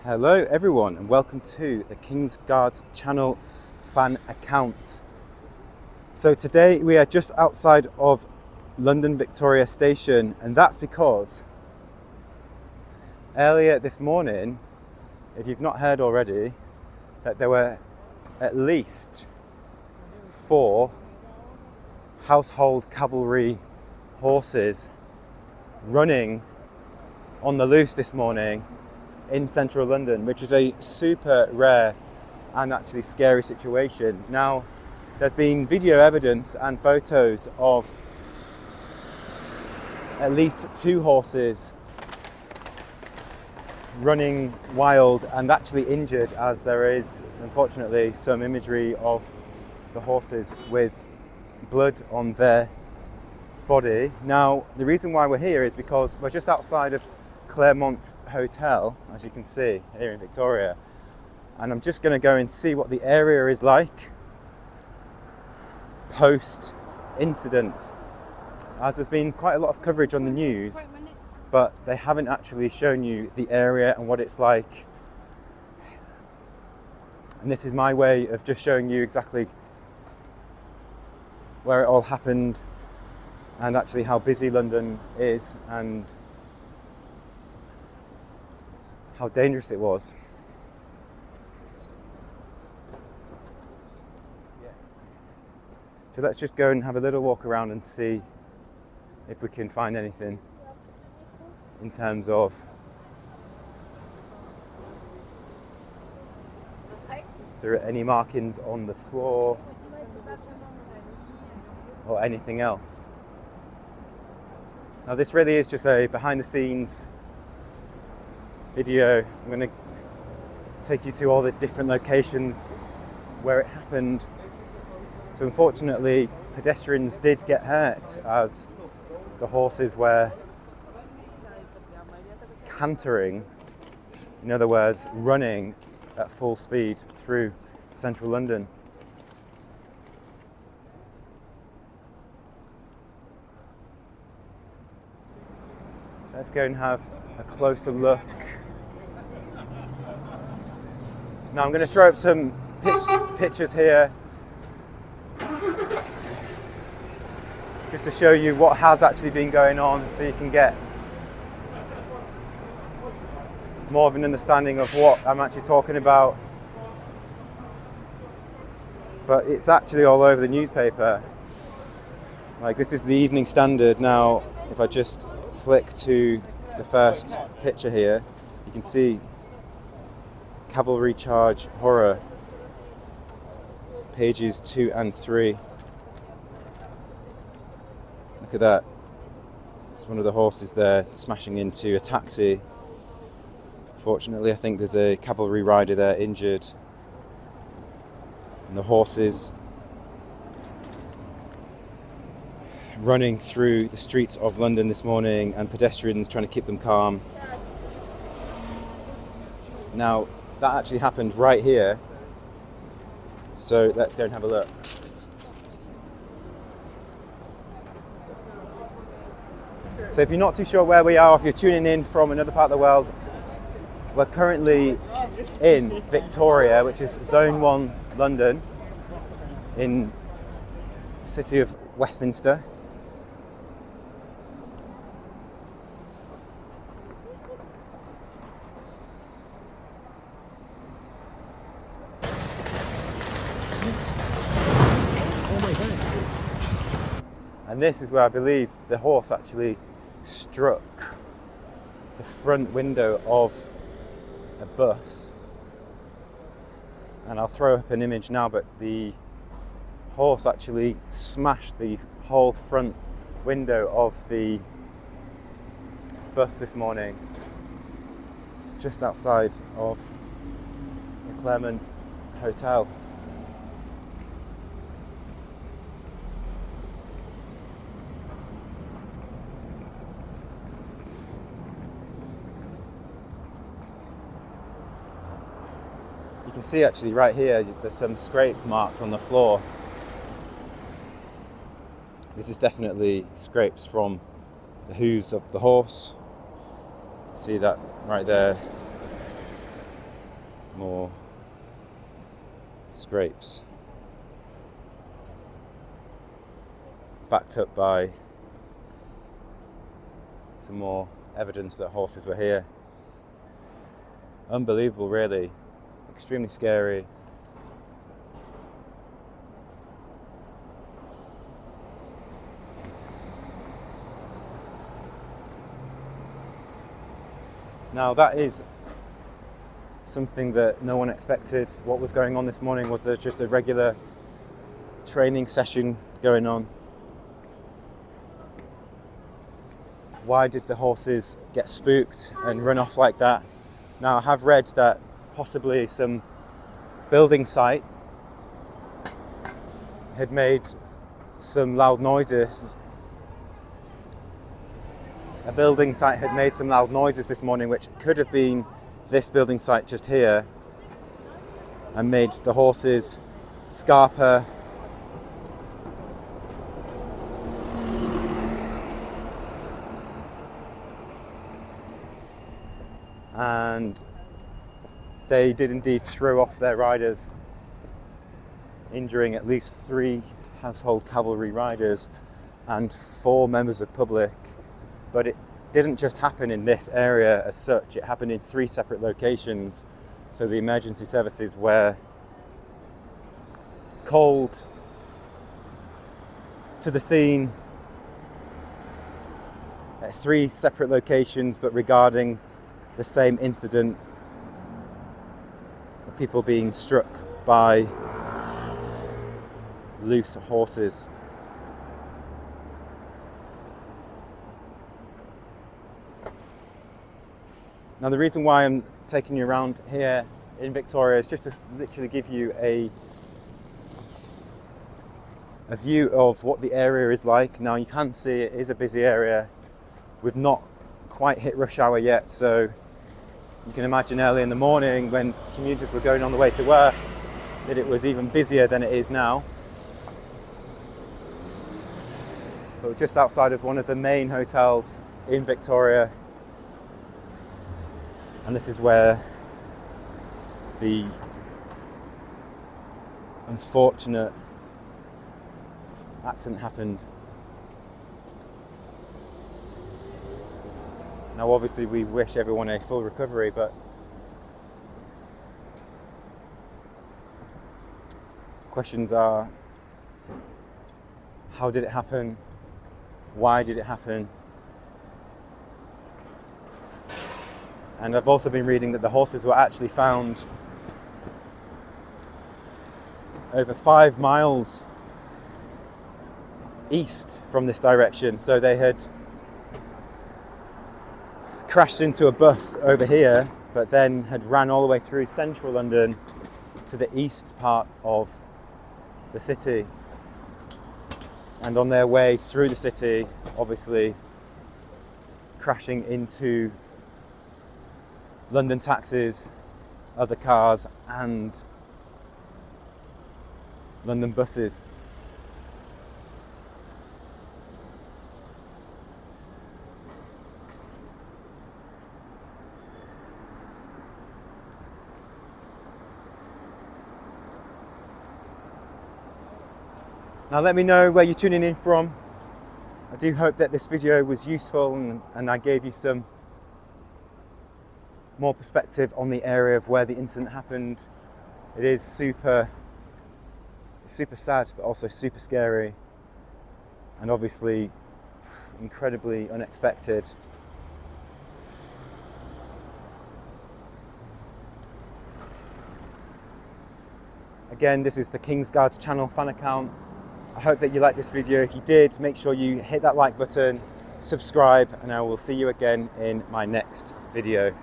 Hello everyone and welcome to the King's Guards channel fan account. So today we are just outside of London Victoria Station, and that's because earlier this morning, if you've not heard already, that there were at least 4 household cavalry horses running on the loose this morning in central London, which is a super rare and actually scary situation. Now, there's been video evidence and photos of at least 2 horses running wild and actually injured, as there is unfortunately some imagery of the horses with blood on their body. Now, the reason why we're here is because we're just outside of Claremont Hotel, as you can see here in Victoria, and I'm just going to go and see what the area is like post incident, as there's been quite a lot of coverage on the news, but they haven't actually shown you the area and what it's like. And this is my way of just showing you exactly where it all happened and actually how busy London is and how dangerous it was. So let's just go and have a little walk around and see if we can find anything in terms of if there are any markings on the floor or anything else. Now, this really is just a behind the scenes video. I'm going to take you to all the different locations where it happened. So unfortunately, pedestrians did get hurt as the horses were cantering, in other words, running at full speed through central London. Let's go and have a closer look. Now I'm going to throw up some pictures here just to show you what has actually been going on, so you can get more of an understanding of what I'm actually talking about. But it's actually all over the newspaper. Like, this is the Evening Standard. Now, if I just flick to the first picture here, you can see Cavalry charge horror, pages 2 and 3. Look at that. It's one of the horses there smashing into a taxi. Fortunately, I think there's a cavalry rider there injured. And the horses running through the streets of London this morning, and pedestrians trying to keep them calm. Now, that actually happened right here. So let's go and have a look. So if you're not too sure where we are, if you're tuning in from another part of the world, we're currently in Victoria, which is Zone 1 London, in the city of Westminster. And this is where I believe the horse actually struck the front window of a bus. And I'll throw up an image now, but the horse actually smashed the whole front window of the bus this morning, just outside of the Claremont Hotel. You can see actually right here, there's some scrape marks on the floor. This is definitely scrapes from the hooves of the horse. See that right there. More scrapes. Backed up by some more evidence that horses were here. Unbelievable, really. Extremely scary. Now that is something that no one expected. What was going on this morning was there just a regular training session going on. Why did the horses get spooked and run off like that? Now I have read that possibly some building site had made some loud noises. A building site had made some loud noises this morning, which could have been this building site just here, and made the horses scarper. And they did indeed throw off their riders, injuring at least 3 household cavalry riders and 4 members of public. But it didn't just happen in this area as such, it happened in 3 separate locations. So the emergency services were called to the scene at 3 separate locations, but regarding the same incident of people being struck by loose horses. Now the reason why I'm taking you around here in Victoria is just to literally give you a view of what the area is like. Now you can see it is a busy area. We've not quite hit rush hour yet, so you can imagine early in the morning when commuters were going on the way to work that it was even busier than it is now. But we're just outside of one of the main hotels in Victoria, and this is where the unfortunate accident happened. Now obviously we wish everyone a full recovery, but questions are, how did it happen? Why did it happen? And I've also been reading that the horses were actually found over 5 miles east from this direction. So they had crashed into a bus over here, but then had ran all the way through central London to the east part of the city. And on their way through the city, obviously crashing into London taxis, other cars, and London buses. Now let me know where you're tuning in from. I do hope that this video was useful and I gave you some more perspective on the area of where the incident happened. It is super sad, but also super scary, and obviously incredibly unexpected. Again, this is the King's Guards channel fan account. I hope that you liked this video. If you did, make sure you hit that like button, subscribe, and I will see you again in my next video.